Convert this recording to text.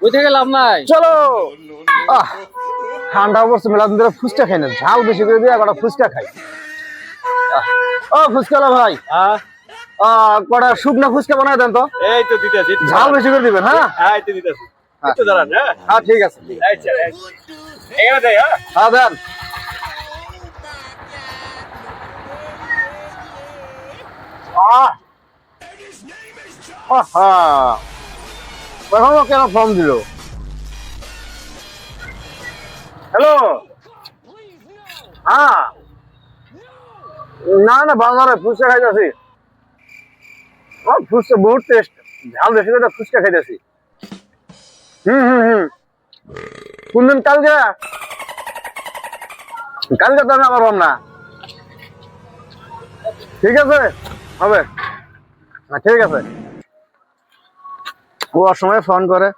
বুঝে গেলাম নাই। চলো। ঠান্ডা অবস্থা মেলা দিন ধরে ফুচকা খাই না, ঝাল বেশি করে দিয়ে একটা ফুচকা খাই। ও ফুচকালা ভাই, হ্যাঁ কটা শুকনা ফুচকা বানায় দেন তো। এই তো দিতেছি, ঝাল বেশি করে দিবেন। হ্যাঁ হ্যাঁ এই তো দিতেছি, একটু দাঁড়ান। হ্যাঁ হ্যাঁ ঠিক আছে। আচ্ছা এখানে যাই। হ্যাঁ হ্যাঁ দেন। এখনো কেন ফর্ম দিল? হ্যালো। হ্যাঁ না না বাজারে ফুচকা খাইতেছি। ফুচকা বহুত টেস্ট, ঝাল বেশি করে ফুচকা খাইতেছি। হুম। কোনদিন? কালকে। কালকে তো আমি আবার হম না। ঠিক আছে হবে। ঠিক আছে। ও সময় ফোন করে।